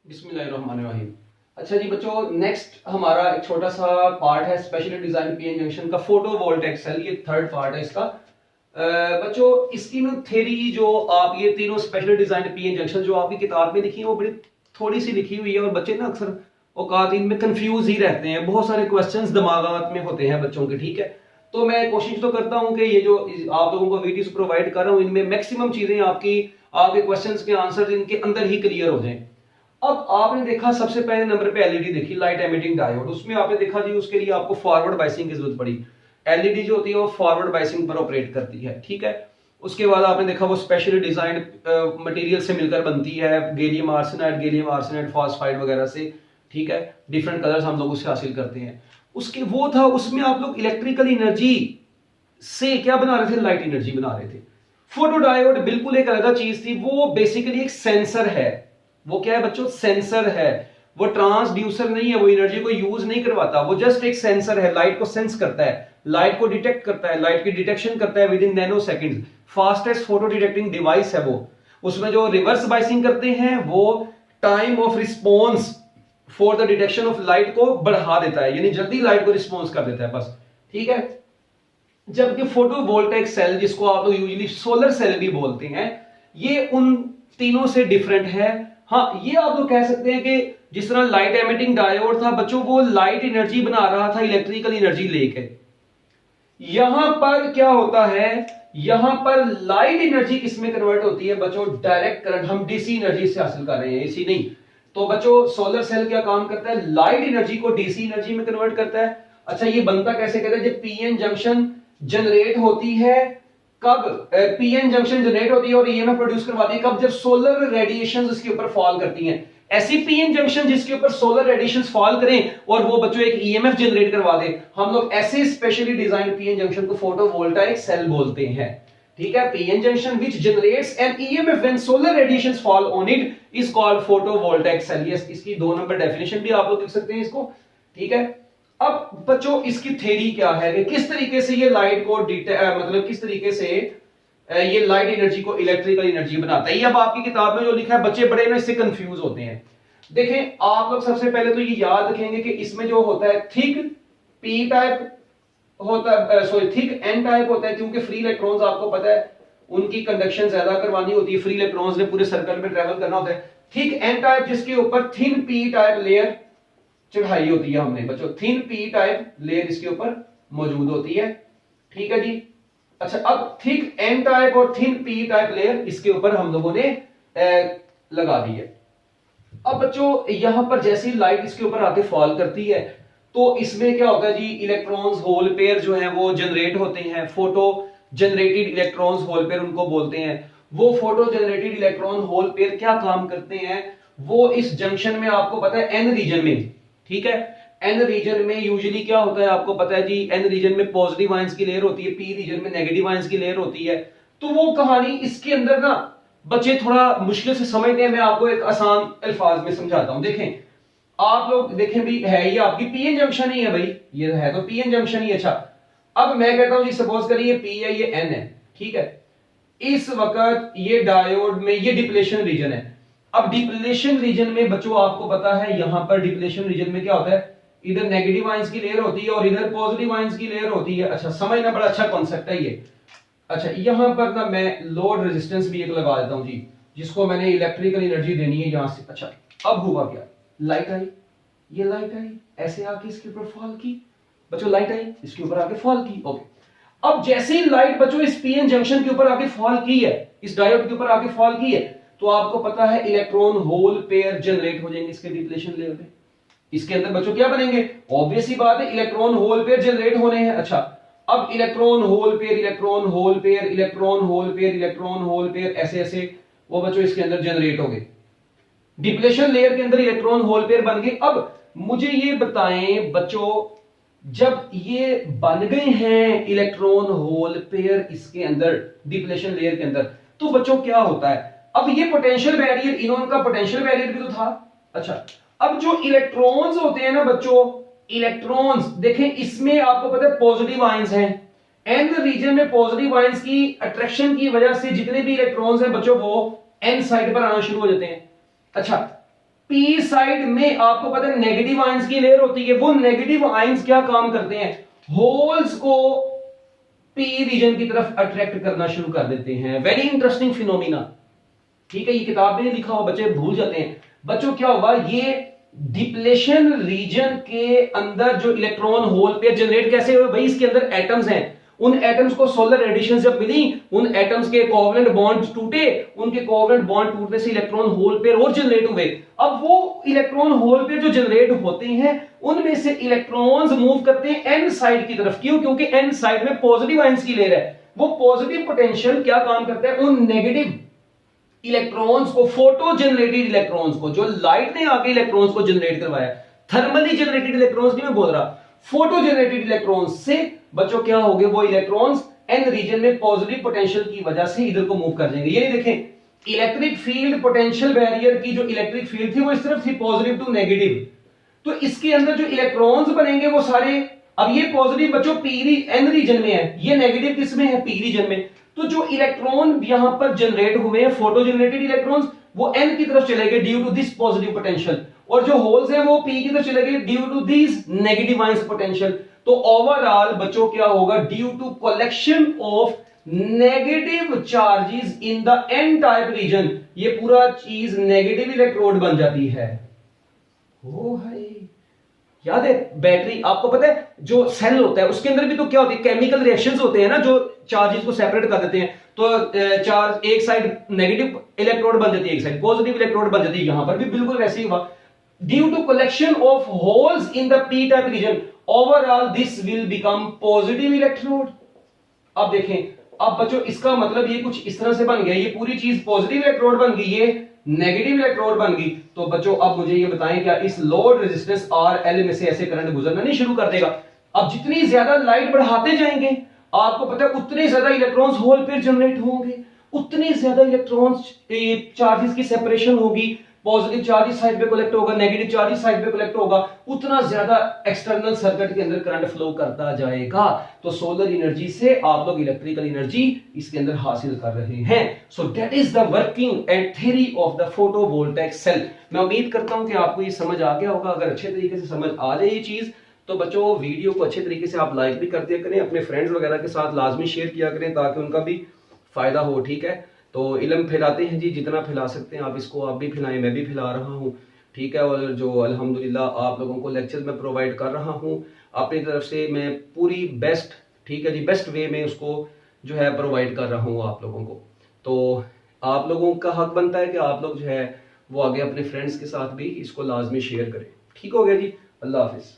बिस्मिल्लाहिर्रहमानिर्रहीम। अच्छा जी बच्चों, नेक्स्ट हमारा एक छोटा सा पार्ट है स्पेशली डिजाइन पीएन जंक्शन का फोटो वोल्टेइक सेल। ये थर्ड पार्ट है इसका। बच्चों इसकी ना थ्योरी जो आप ये तीनों स्पेशल डिजाइन पीएन जंक्शन जो आपकी किताब में लिखी है वो बड़ी थोड़ी सी लिखी हुई है और बच्चे ना अक्सर औकात इनमें कंफ्यूज ही रहते हैं। बहुत सारे क्वेश्चंस दिमागात में होते हैं बच्चों के, ठीक है। तो मैं कोशिश तो करता हूं कि ये जो आप लोगों को वीडियोस प्रोवाइड कर रहा हूं इनमें मैक्सिमम चीजें आपके क्वेश्चंस के आंसर इनके अंदर ही क्लियर हो जाएं। अब आपने देखा सबसे पहले नंबर पे एलईडी देखी, लाइट एमिटिंग डायोड। उसमें आपने देखा जी उसके लिए आपको फॉरवर्ड बायसिंग की जरूरत पड़ी। एलईडी जो होती है वो फॉरवर्ड बायसिंग पर ऑपरेट करती है, ठीक है। उसके बाद आपने देखा वो स्पेशली डिजाइन मटेरियल से मिलकर बनती है, गैलियम आर्सेनाइड फॉस्फाइड वगैरह से, ठीक है। डिफरेंट कलर्स हम लोग उससे हासिल करते हैं। उसके वो था, उसमें आप लोग इलेक्ट्रिकल एनर्जी से क्या बना रहे थे, लाइट एनर्जी बना रहे थे। फोटो डायोड बिल्कुल एक अलग चीज थी। वो बेसिकली एक सेंसर है। वो क्या है बच्चों, सेंसर है। वो ट्रांसड्यूसर नहीं है, वो एनर्जी को यूज नहीं करवाता, वो जस्ट एक सेंसर है। लाइट को सेंस करता है, लाइट को डिटेक्ट करता है, लाइट की डिटेक्शन करता है with in nano second. Fastest photo detecting device है वो। उसमें जो रिवर्स बाइसिंग करते हैं वो time of response for the detection of light को बढ़ा देता है, यानी जल्दी लाइट को रिस्पॉन्स कर देता है बस, ठीक है। जबकि फोटो वोल्टेइक सेल, जिसको आप लोग यूजुअली सोलर सेल भी बोलते हैं, ये उन तीनों से डिफरेंट है। हाँ, ये आप लोग कह सकते हैं कि जिस तरह लाइट एमिटिंग डायोड था बच्चों, वो लाइट एनर्जी बना रहा था इलेक्ट्रिकल एनर्जी लेके। यहां पर क्या होता है, यहां पर लाइट एनर्जी किसमें कन्वर्ट होती है बच्चों, डायरेक्ट करंट। हम डीसी एनर्जी से हासिल कर रहे हैं, एसी नहीं। तो बच्चों सोलर सेल क्या काम करता है, लाइट एनर्जी को डीसी एनर्जी में कन्वर्ट करता है। अच्छा, ये बनता कैसे, कहते हैं जब पीएन जंक्शन जनरेट होती है। कब पीएन जंक्शन जनरेट होती है और ईएमएफ प्रोड्यूस करवाती है, कब, जब सोलर रेडिएशंस इसके ऊपर फॉल करती हैं। ऐसी पीएन जंक्शन जिसके ऊपर सोलर रेडिएशंस फॉल करें और वो बच्चों एक ईएमएफ जनरेट करवा दे, हम लोग ऐसे स्पेशली डिजाइन पीएन जंक्शन को फोटोवोल्टाइक सेल बोलते हैं, ठीक है। PN junction which generates an EMF when solar radiations fall on it is called photovoltaic cell। yes, इसकी 2 नंबर डेफिनेशन भी आप लोग लिख सकते हैं इसको, ठीक है। अब बच्चों इसकी थ्योरी क्या है कि किस तरीके से ये लाइट को मतलब किस तरीके से ये लाइट एनर्जी को इलेक्ट्रिकल एनर्जी बनाता है। ये अब आपकी किताब में जो लिखा है बच्चे बड़े ना इससे कंफ्यूज होते हैं। देखें आप लोग सबसे पहले तो ये याद रखेंगे कि इसमें जो होता है थिक पी टाइप होता है, सॉरी थिक एन टाइप होता है, क्योंकि फ्री इलेक्ट्रॉन्स आपको पता है उनकी कंडक्शन ज्यादा करवानी होती है, फ्री इलेक्ट्रॉन्स ने पूरे सर्कल में ट्रेवल करना होता है। थिक एन टाइप जिसके ऊपर थिन पी टाइप लेयर चढ़ाई होती है हमने बच्चों, थिन पी टाइप लेयर इसके ऊपर मौजूद होती है, ठीक है जी। अच्छा, अब थिक एन टाइप और थिन पी टाइप लेयर इसके ऊपर हम लोगों ने लगा दी है। अब बच्चों यहां पर जैसी लाइट इसके ऊपर आके फॉल करती है तो इसमें क्या होता है जी, इलेक्ट्रॉन्स होल पेयर जो है वो जनरेट होते हैं। Photo generated electrons hole pair उनको बोलते हैं। वो photo generated electron hole pair क्या काम करते हैं, वो इस जंक्शन में आपको पता है एन रीजन में, ठीक है। एन रीजन में यूजुअली क्या होता है आपको पता है जी, एन रीजन में पॉजिटिव आयंस की लेयर होती है, पी रीजन में नेगेटिव आयंस की लेयर होती है। तो वो कहानी इसके अंदर ना बच्चे थोड़ा मुश्किल से समझते हैं, मैं आपको एक आसान अल्फाज में समझाता हूं। देखें आप लोग देखें भी, है ये आपकी पीएन जंक्शन ही है भाई, ये है तो पीएन जंक्शन ही। अच्छा, अब मैं कहता हूं जी सपोज करिए ये पी है, ये एन है, ठीक है। इस वक्त ये डायोड में ये डिप्लेशन रीजन है। अब डिप्लेशन रीजन में बच्चों आपको पता है यहां पर डिप्लेशन रीजन में क्या होता है, इधर नेगेटिव आयंस की लेयर होती है और इधर पॉजिटिव आयंस की लेयर होती है। अच्छा, समझना बड़ा अच्छा कॉन्सेप्ट है ये। अच्छा, यहां पर ना मैं लोड रेजिस्टेंस भी एक लगा देता हूं जी, जिसको मैंने इलेक्ट्रिकल एनर्जी देनी है यहां से। अच्छा, अब हुआ क्या, लाइट आई, ये लाइट आई ऐसे आके इसके ऊपर फॉल की बच्चों, लाइट आई इसके ऊपर आके फॉल की, ओके। अब जैसे ही लाइट बच्चों इस पीएन जंक्शन के ऊपर आके फॉल की है, इस डायोड के ऊपर आके फॉल की है, तो आपको पता है इलेक्ट्रॉन होल पेयर जनरेट हो जाएंगे इसके डिप्लेशन लेयर पे। इसके अंदर बच्चों क्या बनेंगे, ऑब्वियस ही बात है इलेक्ट्रॉन होल पेयर जनरेट होने हैं। अच्छा, अब electron hole pair, electron hole pair, electron hole pair, electron hole pair, ऐसे ऐसे वो बच्चों इसके अंदर जनरेट हो गए। डिप्लेशन लेयर के अंदर इलेक्ट्रॉन होल पेयर बन गए। अब मुझे ये बताएं बच्चों, जब ये बन गए हैं इलेक्ट्रॉन होल पेयर इसके अंदर डिप्लेशन लेयर के अंदर, तो बच्चों क्या होता है, अब ये पोटेंशियल बैरियर, इन्होंने पोटेंशियल बैरियर भी तो था। अच्छा, अब जो इलेक्ट्रॉन्स होते हैं ना बच्चों, इलेक्ट्रॉन्स देखें इसमें आपको पता है पॉजिटिव आयंस हैं। एन रीजन में पॉजिटिव आयंस की अट्रैक्शन की वजह से जितने भी इलेक्ट्रॉन्स हैं बच्चों वो एन साइड पर आना शुरू हो जाते हैं। अच्छा, पी साइड में आपको पता है नेगेटिव आयंस की लेयर होती है, वो नेगेटिव आयंस क्या काम करते हैं, होल्स को पी रीजन की तरफ अट्रैक्ट करना शुरू कर देते हैं। वेरी इंटरेस्टिंग फिनोमिना, ठीक है, ये किताब में लिखा हुआ, बच्चे भूल जाते हैं। बच्चों क्या हुआ, ये डिप्लेशन रीजन के अंदर जो इलेक्ट्रॉन होल पेयर जनरेट कैसे हुए भाई, इसके अंदर एटम्स हैं, उन एटम्स को सोलर रेडिएशन जब मिली, उन एटम्स के कोवलेंट बॉन्ड टूटे, उनके कोवलेंट बॉन्ड टूटने से इलेक्ट्रॉन होल पेयर और जनरेट हुए। अब वो इलेक्ट्रॉन होल पेयर जो जनरेट होते हैं उनमें से इलेक्ट्रॉन्स मूव करते हैं एन साइड की तरफ। क्यों? क्योंकि एन साइड में पॉजिटिव आयंस की लेयर है। वो पॉजिटिव पोटेंशियल क्या काम करता है, उन नेगेटिव इलेक्ट्रॉन्स को, फोटो जनरेटेड इलेक्ट्रॉन्स को, जो लाइट ने आगे इलेक्ट्रॉन्स को जनरेट करवाया, थर्मली जनरेटेड इलेक्ट्रॉन्स नहीं मैं बोल रहा, फोटो जनरेटेड इलेक्ट्रॉन्स से बच्चों क्या हो गए, वो इलेक्ट्रॉन्स एन रीजन में पॉजिटिव पोटेंशियल की वजह से इधर को मूव कर जाएंगे। ये देखें, इलेक्ट्रिक फील्ड पोटेंशियल बैरियर की जो इलेक्ट्रिक फील्ड थी वो इस तरफ थी पॉजिटिव टू नेगेटिव, तो इसके अंदर जो इलेक्ट्रॉन्स बनेंगे वो सारे, अब ये पॉजिटिव बच्चों पी एन रीजन में है, ये नेगेटिव किस में है, पी रीजन में। तो जो इलेक्ट्रॉन यहां पर जनरेट हुए हैं फोटो जनरेटेड इलेक्ट्रॉन्स, वो एन की तरफ चले गए due to this positive potential, और जो होल्स हैं वो पी की तरफ चले गए due to this negative ions potential. तो ओवरऑल बच्चों क्या होगा, due to collection of negative charges in the N type region, ये पूरा चीज नेगेटिव इलेक्ट्रोड बन जाती है। ओ भाई याद है, बैटरी आपको पता है जो सेल होता है उसके अंदर भी तो क्या होती है, केमिकल रिएक्शंस होते हैं ना जो चार्जेस को सेपरेट कर देते हैं। तो चार्ज एक साइड नेगेटिव इलेक्ट्रोड बन जाती है, एक साइड पॉजिटिव इलेक्ट्रोड बन जाती है, यहां पर भी बिल्कुल वैसे ही हुआ। Due to collection of holes in the P type region overall this will become positive electrode. अब देखें, अब बच्चों इसका मतलब ये कुछ इस तरह से बन गया, ये पूरी चीज पॉजिटिव इलेक्ट्रोड बन गई, ये नेगेटिव इलेक्ट्रोड बन गई। तो बच्चों अब मुझे ये बताएं, क्या इस लोड रेजिस्टेंस आर एल में से ऐसे करंट गुजरना नहीं शुरू कर देगा? अब जितनी ज्यादा लाइट बढ़ाते जाएंगे आपको पता है उतने ज्यादा इलेक्ट्रॉन्स होल पेयर जनरेट होंगे, उतनी ज्यादा इलेक्ट्रॉन्स चार्जेस की सेपरेशन होगी, पॉजिटिव चार्ज इस साइड पे कलेक्ट होगा, नेगेटिव चार्ज इस साइड पे कलेक्ट होगा, उतना ज्यादा एक्सटर्नल सर्किट के अंदर करंट फ्लो करता जाएगा। तो सोलर एनर्जी से आप लोग इलेक्ट्रिकल एनर्जी इसके अंदर हासिल कर रहे हैं। So that is the working and theory of the photovoltaic cell. मैं उम्मीद करता हूं कि आपको ये समझ आ गया होगा। अगर अच्छे तरीके से समझ आ जाए ये चीज तो बच्चों वीडियो को अच्छे तरीके से आप लाइक भी कर दिया करें, अपने फ्रेंड्स वगैरह के साथ लाजमी शेयर किया करें ताकि उनका भी फायदा हो। ठीक है, तो इल्म फैलाते हैं जी, जितना फैला सकते हैं आप इसको आप भी फैलाएं, मैं भी फैला रहा हूँ। ठीक है, और जो अल्हम्दुलिल्लाह आप लोगों को लेक्चर में प्रोवाइड कर रहा हूँ अपनी तरफ से, मैं पूरी बेस्ट, ठीक है जी, बेस्ट वे में उसको जो है प्रोवाइड कर रहा हूँ आप लोगों को। तो आप लोगों का हक बनता है कि आप लोग जो है वो आगे अपने फ्रेंड्स के साथ भी इसको लाजमी शेयर करें। ठीक हो गया जी, अल्लाह हाफिज़।